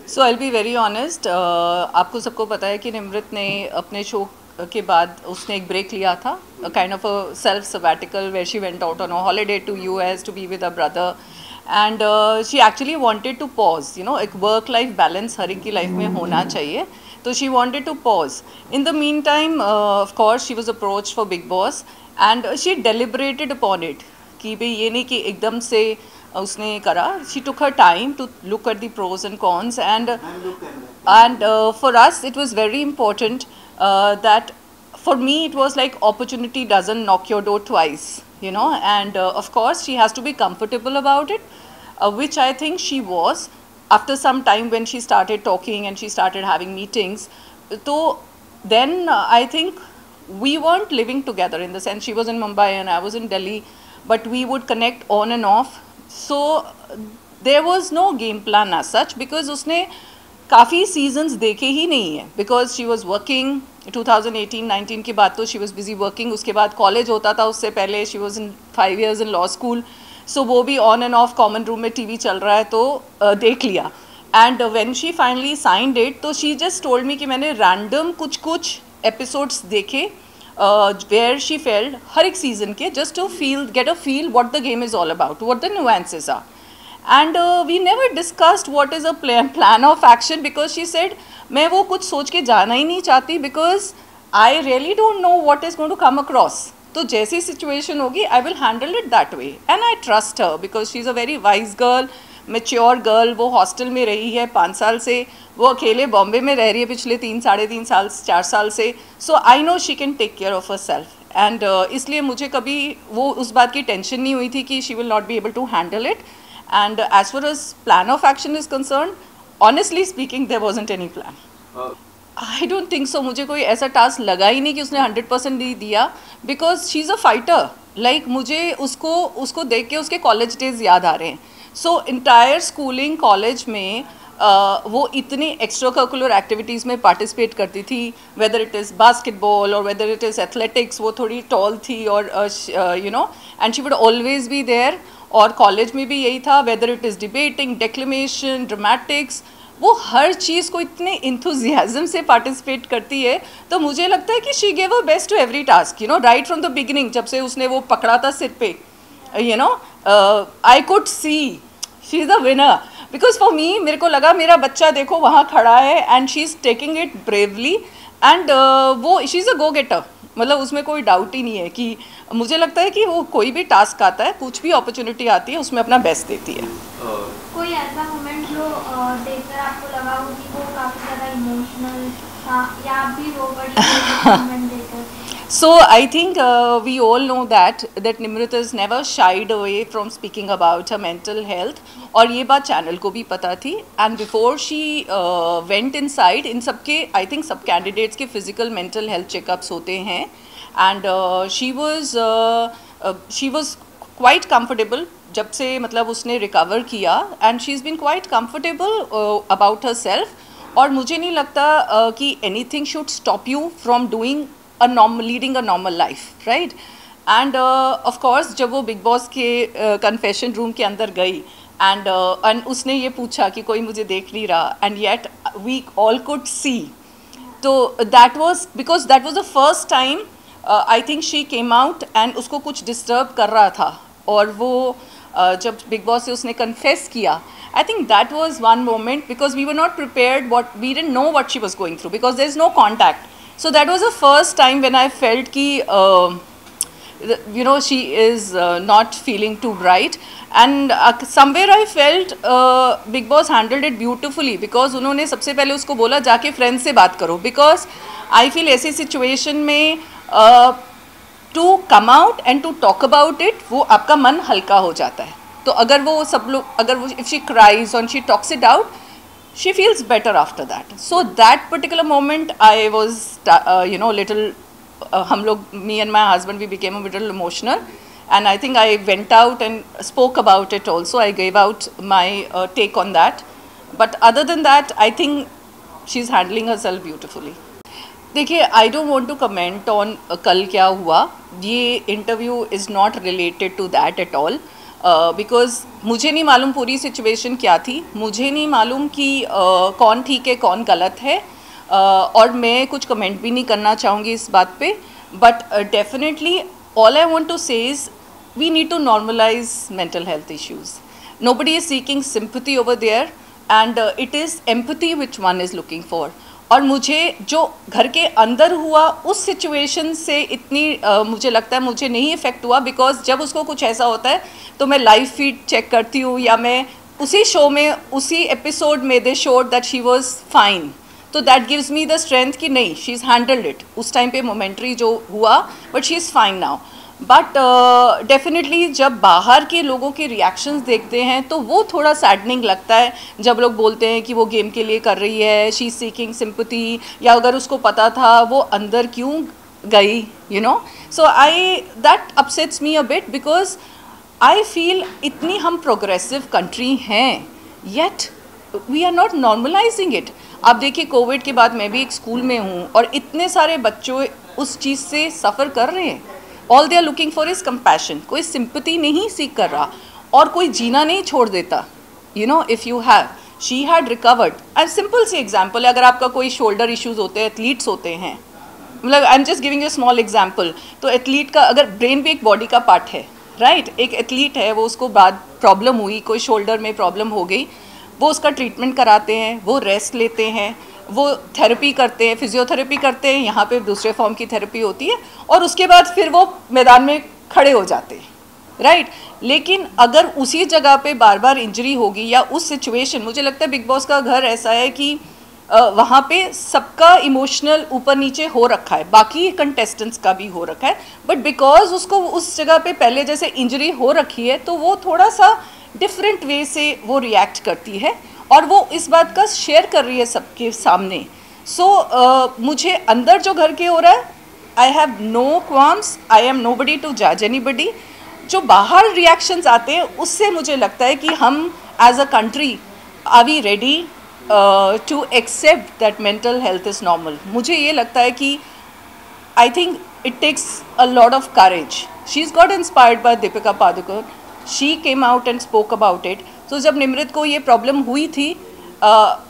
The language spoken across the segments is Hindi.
So I will be very honest. आपको सबको पता है कि निमृत ने अपने शो के बाद उसने एक ब्रेक लिया था, kind of a self sabbatical where she went out on a holiday to US to be with a brother and she actually wanted to pause, you know, एक वर्क लाइफ बैलेंस हर एक की लाइफ में होना चाहिए, तो she wanted to pause. In the meantime of course she was approached for Bigg Boss and she deliberated upon it कि भाई ये नहीं कि एकदम से उसने करा। She took her time to look at the pros and cons and for us it was very important that for me it was like opportunity doesn't knock your door twice, you know, and of course she has to be comfortable about it, which I think she was after some time when she started talking and she started having meetings. So then I think we weren't living together, in the sense she was in Mumbai and I was in Delhi, but we would connect on and off. So there was no game plan as such because उसने काफ़ी सीजन्स देखे ही नहीं है, बिकॉज शी वॉज वर्किंग 2018-19 के बाद, तो शी वॉज बिजी वर्किंग। उसके बाद कॉलेज होता था, उससे पहले she was in 5 years in law school, so वो भी on and off common room में टीवी चल रहा है तो देख लिया। And when she finally signed it तो शी जस्ट टोल्ड मी कि मैंने रैंडम कुछ एपिसोड्स देखे वेयर शी फेल्ड हर एक सीजन के, just to get a feel what the game is all about, what the nuances are. And we never discussed what is a plan of action because she said मैं वो कुछ सोच के जाना ही नहीं चाहती because I really don't know what is going to come across. तो जैसी situation होगी I will handle it that way and I trust her because she is a very wise girl, mature girl. वो हॉस्टल में रही है 5 साल से, वो अकेले बॉम्बे में रह रही है पिछले 3-3.5 साल 4 साल से. So I know she can take care of herself. And इसलिए मुझे कभी वो उस बात की टेंशन नहीं हुई थी कि she will not be able to handle it. And as far as plan of action is concerned, honestly speaking, there wasn't any plan. I don't think so. मुझे कोई ऐसा टास्क लगा ही नहीं कि उसने 100% नहीं दिया, because she's a fighter. Like मुझे उसको देख के उसके कॉलेज डेज याद आ रहे हैं. So entire schooling कॉलेज में वो इतनी एक्स्ट्रा करिकुलर एक्टिविटीज़ में पार्टिसिपेट करती थी, वेदर इट इज़ बास्केटबॉल और वेदर इट इज़ एथलेटिक्स. वो थोड़ी टॉल थी और you know, and she would always be there. और कॉलेज में भी यही था, whether it is debating, declamation, dramatics, वो हर चीज़ को इतने इंथुजियाज़म से पार्टिसिपेट करती है. तो मुझे लगता है कि she gave a best to every task, you know, right from the beginning. जब से उसने वो पकड़ा था सिर पे, you know, I could see she is the winner. Because for me, मेरे को लगा मेरा बच्चा देखो वहाँ खड़ा है and she is taking it bravely and वो she is a go getter. मतलब उसमें कोई डाउट ही नहीं है कि मुझे लगता है कि वो कोई भी टास्क आता है, कुछ भी अपॉर्चुनिटी आती है, उसमें अपना बेस्ट देती है. कोई ऐसा मोमेंट जो देखकर आपको लगा हो कि वो काफ़ी ज़्यादा इमोशनल था या आप भी रो पड़ी मोमेंट देखकर? So I think we all know that Nimrita has never shied away from speaking about her mental health, और ये बात चैनल को भी पता थी. And before she went inside, इन सब के I think सब कैंडिडेट्स के फिजिकल मेंटल हेल्थ चेकअप्स होते हैं, and she was quite comfortable जब से मतलब उसने रिकवर किया, and she's been quite comfortable about herself. और मुझे नहीं लगता कि anything should stop you from leading a normal life, right? And of course जब वो बिग बॉस के कन्फेशन रूम के अंदर गई and उसने ये पूछा कि कोई मुझे देख नहीं रहा, and yet we all could see. तो that was because that was the first time I think she came out and उसको कुछ डिस्टर्ब कर रहा था, और वो जब बिग बॉस से उसने कन्फेस किया, I think that was one moment because we were not prepared, we didn't know what she was going through because there is no contact. So that was the first time when I felt ki, you know, she is not feeling too bright. And somewhere I felt Big Boss handled it beautifully because उन्होंने सबसे पहले उसको बोला जाके फ्रेंड्स से बात करो, because I feel ऐसी सिचुएशन में to come out and to talk about it, वो आपका मन हल्का हो जाता है. तो अगर वो सब लोग, अगर वो if she cries and she talks it out, she feels better after that. So that particular moment I was you know, little हम लोग, me and my husband, we became a little emotional, and I think I went out and spoke about it also. I gave out my take on that, but other than that I think she's handling herself beautifully. देखिए, I don't want to comment on कल क्या हुआ. ये interview is not related to that at all. Because मुझे नहीं मालूम पूरी सिचुएशन क्या थी, मुझे नहीं मालूम कि कौन ठीक है कौन गलत है, और मैं कुछ कमेंट भी नहीं करना चाहूँगी इस बात पे. But definitely all I want to say is we need to normalize mental health issues. Nobody is seeking sympathy over there, and it is empathy which one is looking for. और मुझे जो घर के अंदर हुआ उस सिचुएशन से इतनी मुझे लगता है मुझे नहीं इफ़ेक्ट हुआ, बिकॉज जब उसको कुछ ऐसा होता है तो मैं लाइव फीड चेक करती हूँ, या मैं उसी शो में उसी एपिसोड में they showed that she was fine, तो that gives me the strength कि नहीं, शी इज़ हैंडल्ड इट. उस टाइम पे मोमेंट्री जो हुआ, but she is fine now. But definitely जब बाहर के लोगों के रिएक्शंस देखते हैं तो वो थोड़ा सैडनिंग लगता है, जब लोग बोलते हैं कि वो गेम के लिए कर रही है, शी इज़ सीकिंग सिंपैथी, या अगर उसको पता था वो अंदर क्यों गई, you know. So I that upsets me a bit, because I feel इतनी हम प्रोग्रेसिव कंट्री हैं, yet we are not normalizing it. आप देखिए कोविड के बाद मैं भी एक स्कूल में हूँ और इतने सारे बच्चों उस चीज़ से सफ़र कर रहे हैं. All they are looking for is compassion. कोई सिंपैथी नहीं सीख कर रहा और कोई जीना नहीं छोड़ देता. You know, if you have, she had recovered. And simple सी एग्जाम्पल है, अगर आपका कोई शोल्डर इश्यूज़ होते हैं, एथलीट्स होते हैं, मतलब I am just giving a small example. तो एथलीट का अगर ब्रेन भी एक बॉडी का पार्ट है, राइट. एक एथलीट है, वो उसको बाद प्रॉब्लम हुई, कोई शोल्डर में प्रॉब्लम हो गई, वो उसका ट्रीटमेंट कराते हैं, वो रेस्ट लेते हैं, वो थेरेपी करते हैं, फिजियोथेरेपी करते हैं, यहाँ पे दूसरे फॉर्म की थेरेपी होती है, और उसके बाद फिर वो मैदान में खड़े हो जाते हैं, राइट. लेकिन अगर उसी जगह पे बार बार इंजरी होगी या उस सिचुएशन, मुझे लगता है बिग बॉस का घर ऐसा है कि वहाँ पे सबका इमोशनल ऊपर नीचे हो रखा है, बाकी कंटेस्टेंट्स का भी हो रखा है, बट बिकॉज उसको उस जगह पे पहले जैसे इंजरी हो रखी है, तो वो थोड़ा सा डिफरेंट वे से वो रिएक्ट करती है, और वो इस बात का शेयर कर रही है सबके सामने. सो मुझे अंदर जो घर के हो रहा है, I have no qualms, I am nobody to जज एनीबडी. जो बाहर रिएक्शंस आते हैं उससे मुझे लगता है कि हम as a country are we ready to accept that mental health is normal. मुझे ये लगता है कि I think it takes a lot of courage. She is got inspired by Deepika Padukone. She came out and spoke about it. तो जब निमृत को ये प्रॉब्लम हुई थी,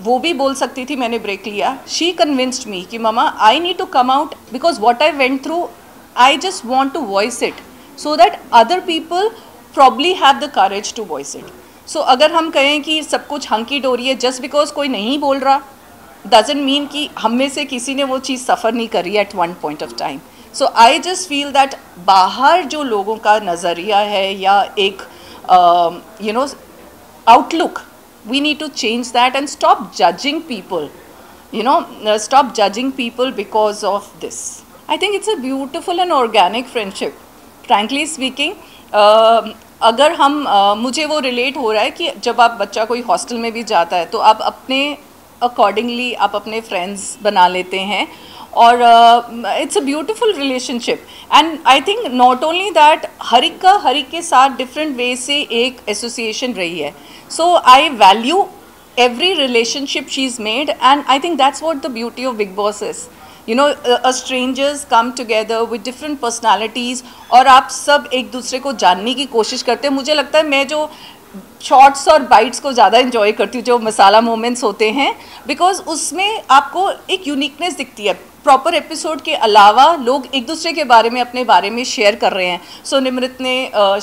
वो भी बोल सकती थी मैंने ब्रेक लिया. शी कन्विंस्ड मी कि mama I need to come out, because what I went through, I just want to voice it so that other people probably have the courage to voice it. So अगर हम कहें कि सब कुछ हंकी डोरी है, जस्ट बिकॉज कोई नहीं बोल रहा डजेंट मीन कि हम में से किसी ने वो चीज़ सफ़र नहीं करी at one point of time. So I just feel that बाहर जो लोगों का नज़रिया है या एक you know outlook, we need to change that and stop judging people, you know, stop judging people because of this. I think it's a beautiful and organic friendship, frankly speaking. अगर हम मुझे वो रिलेट हो रहा है कि जब आप बच्चा कोई हॉस्टल में भी जाता है तो आप अपने अकॉर्डिंगली आप अपने फ्रेंड्स बना लेते हैं, और it's a beautiful relationship. And I think not only that, हरिक का हरिक के साथ डिफरेंट वे से एक एसोसिएशन रही है. सो I value every relationship she's made, and I think that's what the beauty of Big Boss is. You know, strangers come together with different personalities, और आप सब एक दूसरे को जानने की कोशिश करते हैं. मुझे लगता है मैं जो शॉर्ट्स और बाइट्स को ज़्यादा इन्जॉय करती हूँ, जो मसाला मोमेंट्स होते हैं, बिकॉज उसमें आपको एक यूनिकनेस दिखती है. प्रॉपर एपिसोड के अलावा लोग एक दूसरे के बारे में अपने बारे में शेयर कर रहे हैं. सो निमृत ने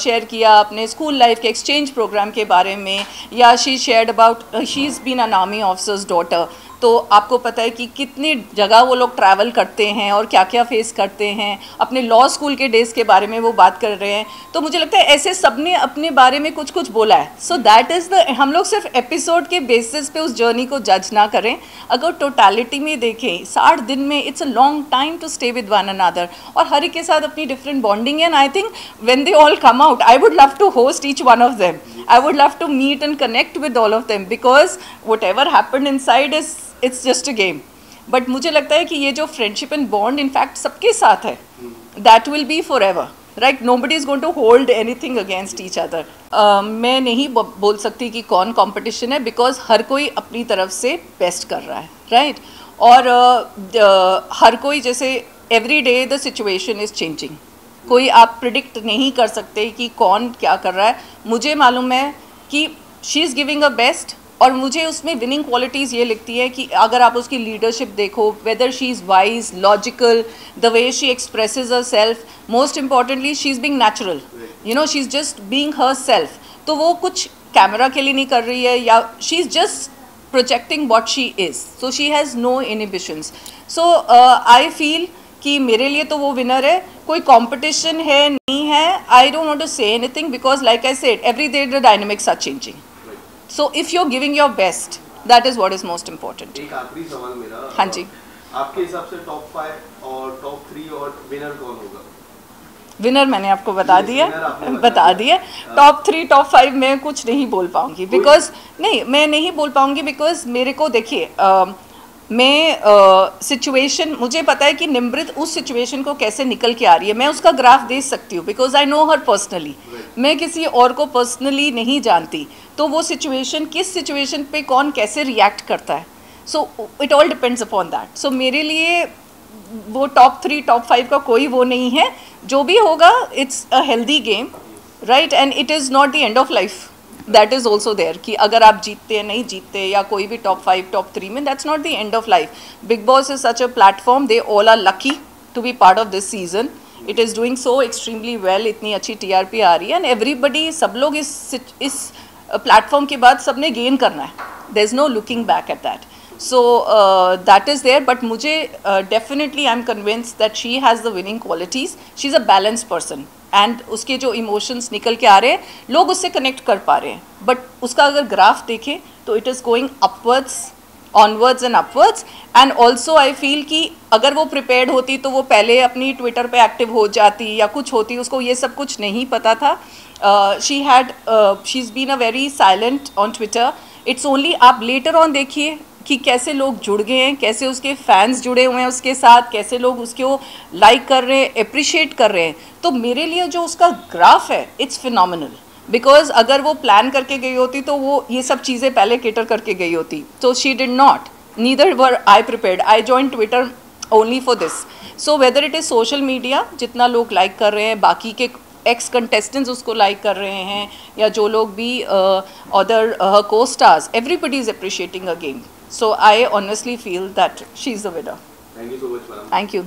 शेयर किया अपने स्कूल लाइफ के एक्सचेंज प्रोग्राम के बारे में, या she shared about she is been an army officer's daughter. तो आपको पता है कि कितनी जगह वो लोग ट्रैवल करते हैं और क्या क्या फेस करते हैं. अपने लॉ स्कूल के डेज़ के बारे में वो बात कर रहे हैं. तो मुझे लगता है ऐसे सब ने अपने बारे में कुछ कुछ बोला है. सो दैट इज़ द, हम लोग सिर्फ एपिसोड के बेसिस पे उस जर्नी को जज ना करें. अगर टोटलिटी में देखें, 60 दिन में it's a long time to stay with one another, और हर एक के साथ अपनी डिफरेंट बॉन्डिंग है. And I think when they all come out, I would love to host each one of them. I would love to meet and connect with all of them, because whatever happened inside is, it's just a game. But मुझे लगता है कि ये जो friendship and bond in fact सबके साथ है, that will be forever, right? Nobody is going to hold anything against each other. मैं नहीं बोल सकती कि कौन competition है, because हर कोई अपनी तरफ से best कर रहा है, right? और हर कोई जैसे every day the situation is changing. कोई आप प्रिडिक्ट नहीं कर सकते कि कौन क्या कर रहा है. मुझे मालूम है कि she is giving a best, और मुझे उसमें विनिंग क्वालिटीज़ ये लिखती है कि अगर आप उसकी लीडरशिप देखो, whether she is wise, logical, the way she expresses her self, most importantly she is being natural, you know, she is just being her self. तो वो कुछ कैमरा के लिए नहीं कर रही है, या she is just projecting what she is, so she has no inhibitions. So I feel कि मेरे लिए तो वो विनर है. कोई कंपटीशन है नहीं है, I don't want to say anything, because like I said every day the dynamics are changing. So if you are giving your best, that is what is most important. एक आखिरी सवाल मेरा, हाँ जी, आपके हिसाब से टॉप 5 और टॉप 3 और विनर कौन होगा? विनर मैंने आपको बता दिया. टॉप 3 टॉप 5 मैं कुछ नहीं बोल पाऊंगी, बिकॉज नहीं, मैं नहीं बोल पाऊंगी बिकॉज मेरे को देखिए, मैं सिचुएशन, मुझे पता है कि निमृत उस सिचुएशन को कैसे निकल के आ रही है. मैं उसका ग्राफ दे सकती हूँ because I know her personally. मैं किसी और को पर्सनली नहीं जानती, तो वो सिचुएशन, किस सिचुएशन पे कौन कैसे रिएक्ट करता है, so it all depends upon that. So मेरे लिए वो टॉप 3 टॉप 5 का कोई वो नहीं है. जो भी होगा, it's a healthy game, right, and it is not the end of life. That is also there कि अगर आप जीतते हैं, नहीं जीतते, या कोई भी टॉप 5 टॉप 3 में, that's not the end of life. Bigg Boss is such a platform, they all are lucky to be part of this season. It is doing so extremely well, इतनी अच्छी TRP आ रही है, एंड एवरीबडी, सब लोग इस प्लेटफॉर्म के बाद सबने गेन करना है. There is no looking back at that. So that is there, but मुझे definitely I'm convinced that she has the winning qualities. She's a balanced person, and उसके जो emotions निकल के आ रहे हैं, लोग उससे connect कर पा रहे हैं. But उसका अगर ग्राफ देखें तो it is going upwards, onwards and upwards. And also I feel कि अगर वो prepared होती तो वो पहले अपनी ट्विटर पे एक्टिव हो जाती या कुछ होती. उसको ये सब कुछ नहीं पता था. she's been a very silent on Twitter. It's only आप later on देखिए कि कैसे लोग जुड़ गए हैं, कैसे उसके फैंस जुड़े हुए हैं उसके साथ, कैसे लोग उसको लाइक कर रहे हैं, अप्रिशिएट कर रहे हैं. तो मेरे लिए जो उसका ग्राफ है, इट्स फिनोमिनल. बिकॉज अगर वो प्लान करके गई होती तो वो ये सब चीज़ें पहले केटर करके गई होती. तो she did not, neither were I prepared. I join Twitter only for this. So whether it is social media, जितना लोग लाइक कर रहे हैं, बाकी के एक्स कंटेस्टेंट्स उसको लाइक कर रहे हैं, या जो लोग भी अदर को stars, everybody is appreciating a game. So I honestly feel that she's the winner. Thank you so much, madam. Thank you.